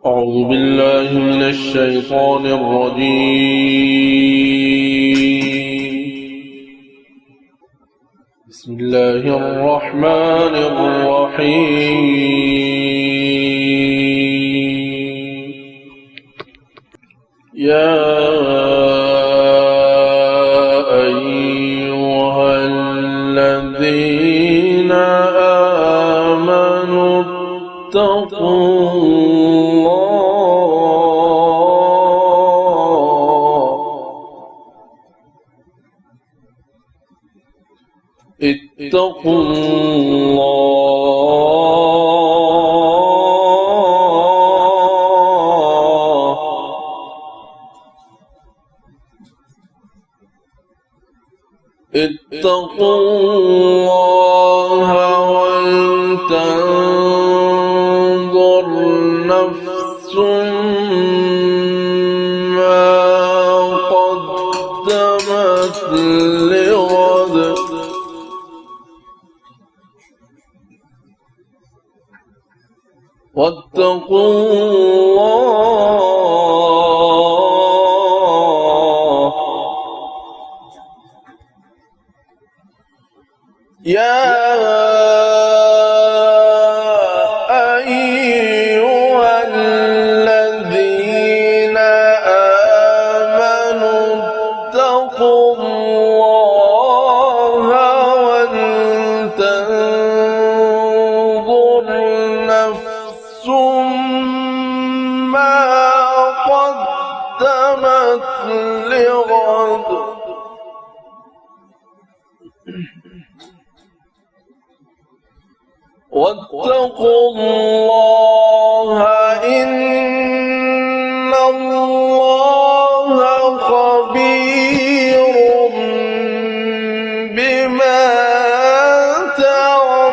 أعوذ بالله من الشيطان الرجيم. بسم الله الرحمن الرحيم. يا أيها الذين آمنوا اتقوا اتقوا الله ولتنظر نفس ما قدمت لغد واتقوا الله. يا أيها الذين آمنوا اتقوا الله ولتنظر نفس ما قدمت لغد واتقوا الله إن الله خبير بما تعملون.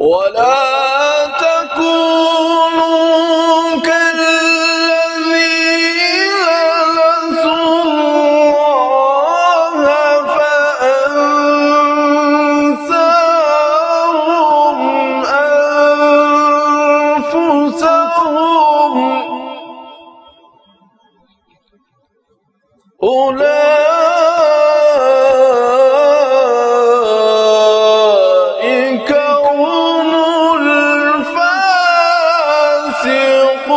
ولا تكونوا كالذين نسوا الله فأنساهم أنفسهم أولئك هم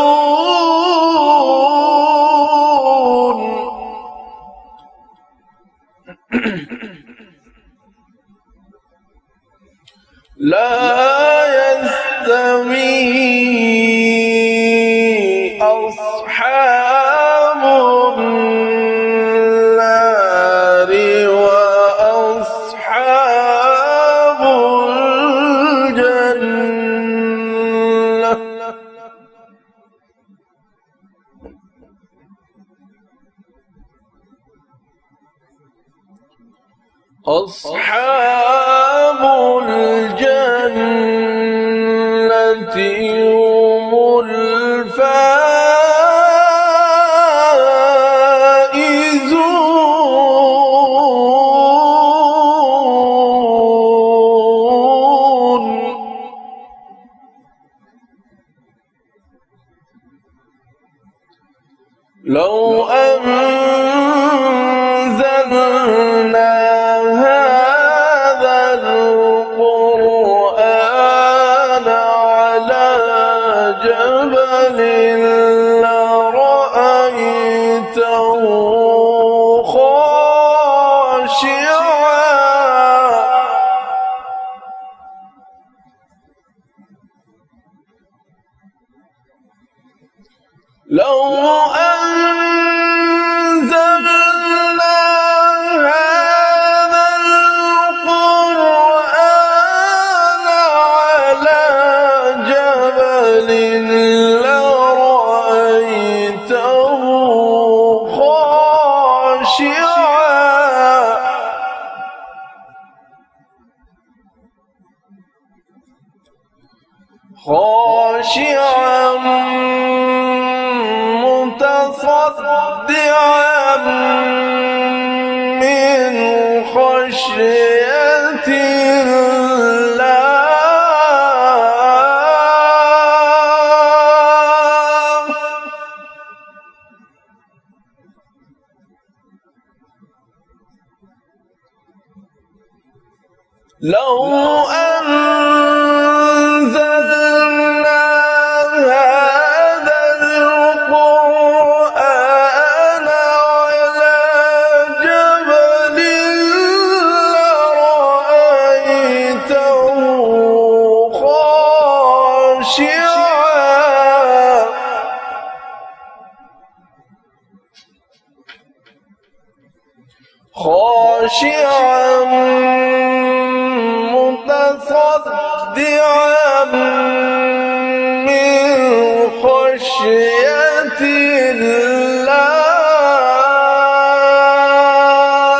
الفاسقون. لا يستوي أصحاب النار وأصحاب الجنة. أصحاب الجنة هم الفائزون. لو أنزلنا هذا القرآن على جبل لرأيته خاشعا لو أنزلنا هذا القرآن على جبل لرأيته خاشعا خاشعا متصدعا من خشية الله لو أنزلنا هذا القرآن على جبل لرأيته خاشعا متصدعا من خشية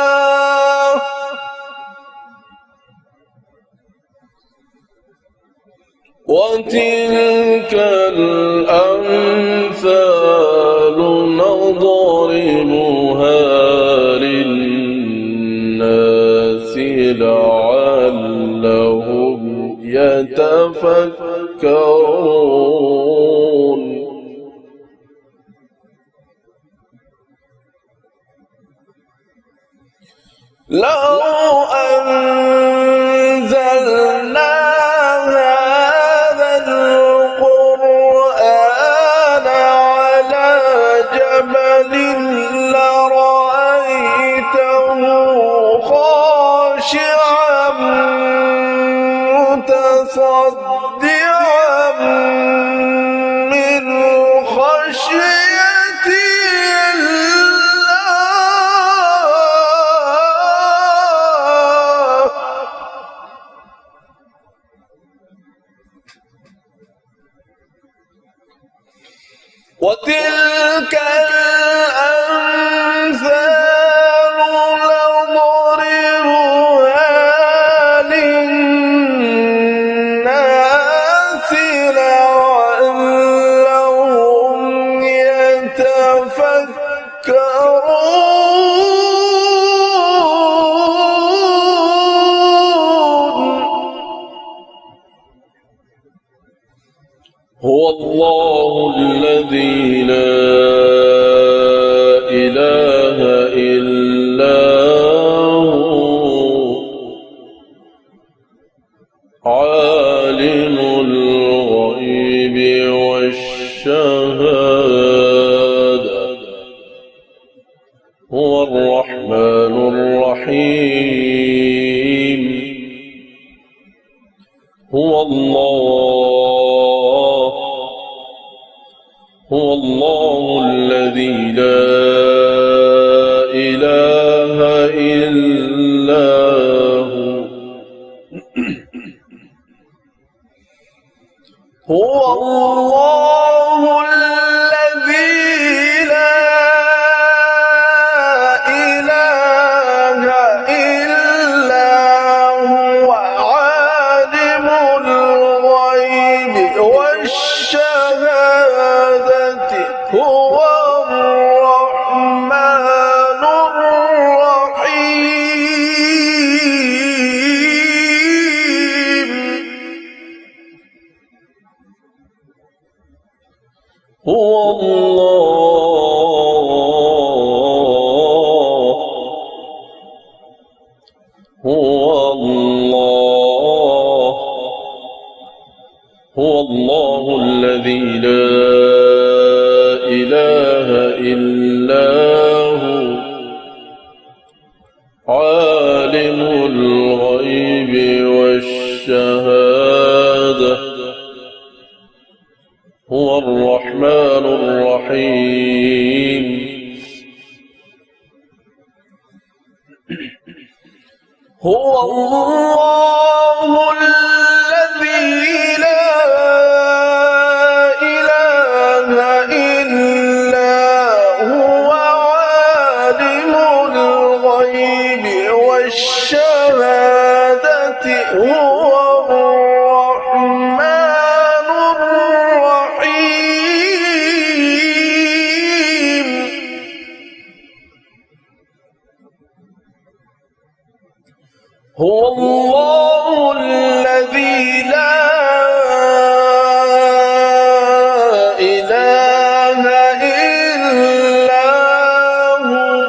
الله وتلك الأمثال نضربها للناس لعلهم يتفكرون لو أنزلنا هذا القرآن على جبل لرأيته خاشعا متصدعا من خشية الله وتلك الأمثال نضربها للناس لعلهم يتفكرون هو الله الذي لا إله إلا هو عالم الغيب والشهادة هو الرحمن الرحيم هو الله الذي لا إله إلا هو الله الذي لا إله إلا هو عالم الغيب والشهادة هو الرحمن الرحيم هو الله الذي لا إله إلا هو عالم الغيب والشهادة هو الرحمن الرحيم هو الله الذي لا إله إلا هو عالم الغيب والشهادة هو الرحمن الرحيم هو الله الذي لا إله إلا هو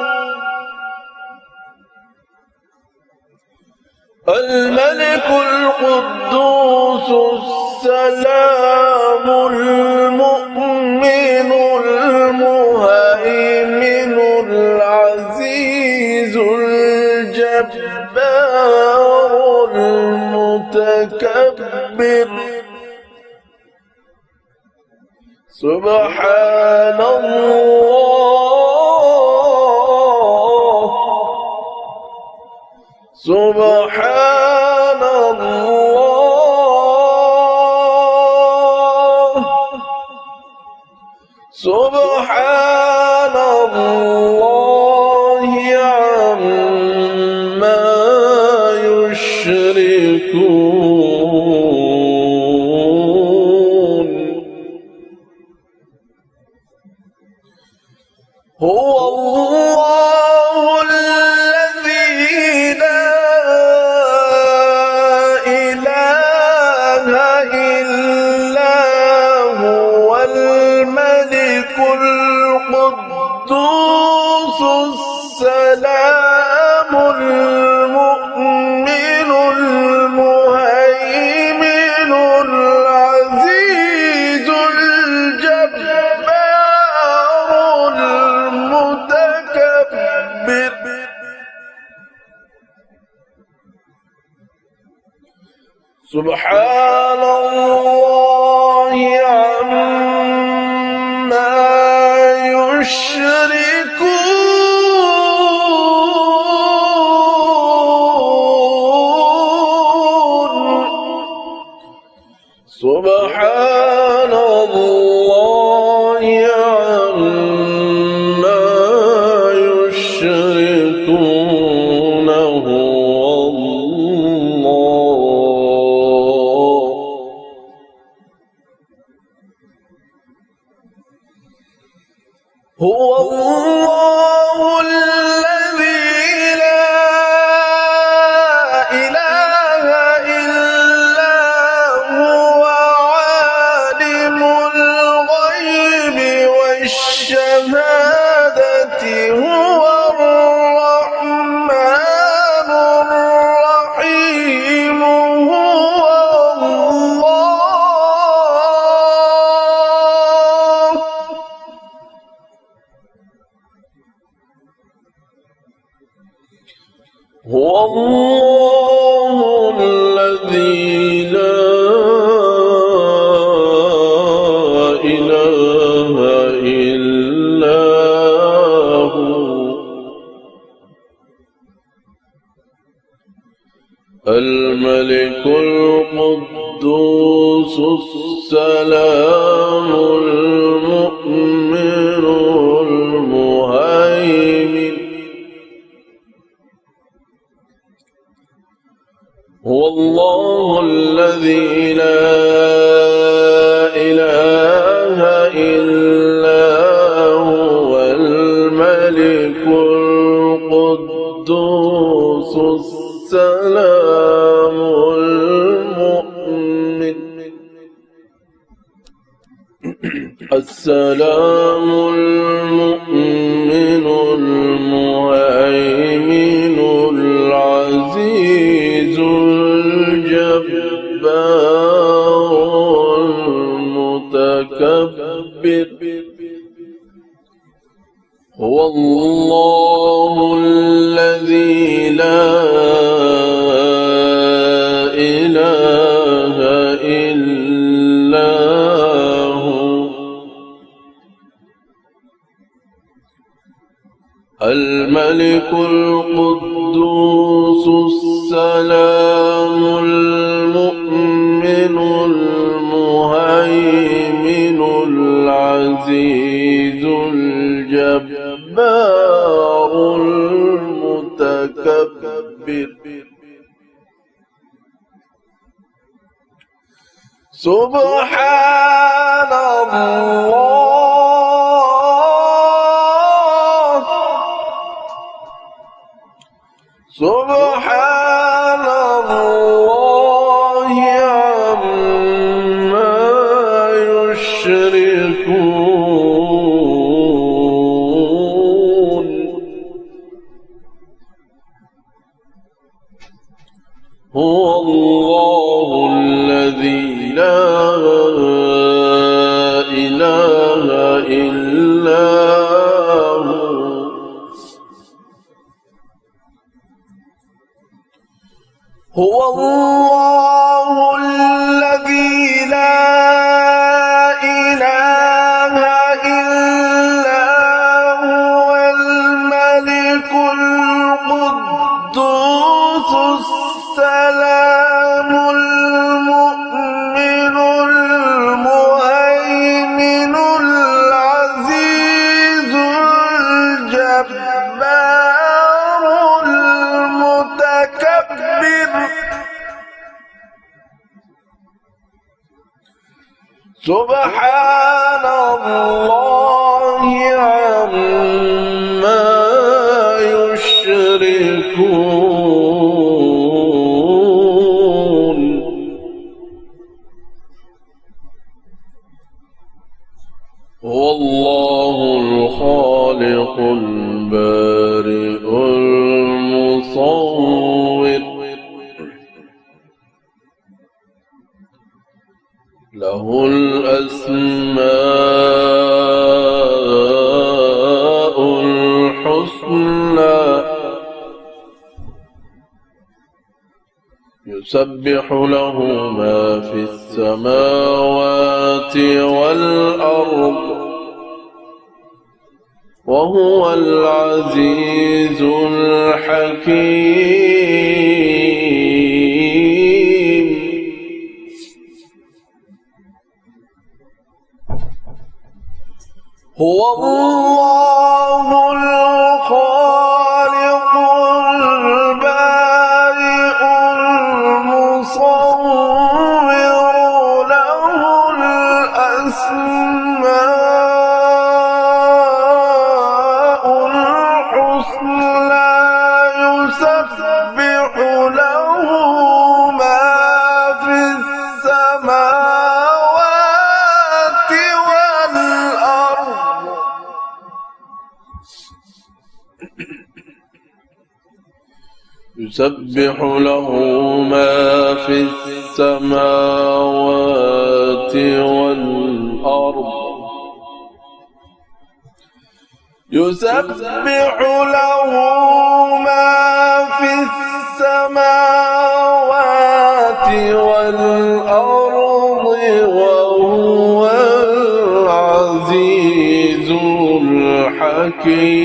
الملك القدوس السلام المؤمن المهيمن العزيز الجبار المتكبر سبحان الله سبحان الله سبحان الله عما يشركون هو الله الذي لا إله إلا هو الملك القدوس السلام المؤمن المهيمن العزيز الجبار المتكبر سبحان الله عما يشركون سبحان الله عما يشركون هو الله الذي لا إله إلا هو عالم الغيب والشهادة هو الرحمن الرحيم هو هو الله الذي لا إله إلا هو الملك القدوس السلام المؤمن المهيمن هو الله الذي لا إله إلا هو الملك القدوس السلام المؤمن السلام المؤمن المهيمن العزيز الجبار المتكبر هو الله الذي لا إله إلا هو الملك القدوس السلام المؤمن المهيمن العزيز الجبار المتكبر سبحان الله سبحان هو الله الذي لا إله إلا هو الملك القدوس السلام المؤمن المهيمن العزيز الجبار المتكبر سبحان الله عما يشركون هو الله الخالق البارئ المصور له الأسماء الحسنى يسبح له ما في السماوات والأرض وهو العزيز الحكيم هو الله الخالق البارئ المصور له الأسماء الحسنى يسبح له ما في السماوات والأرض يسبح له ما في السماوات والأرض يسبح له ما في السماوات والأرض وهو العزيز الحكيم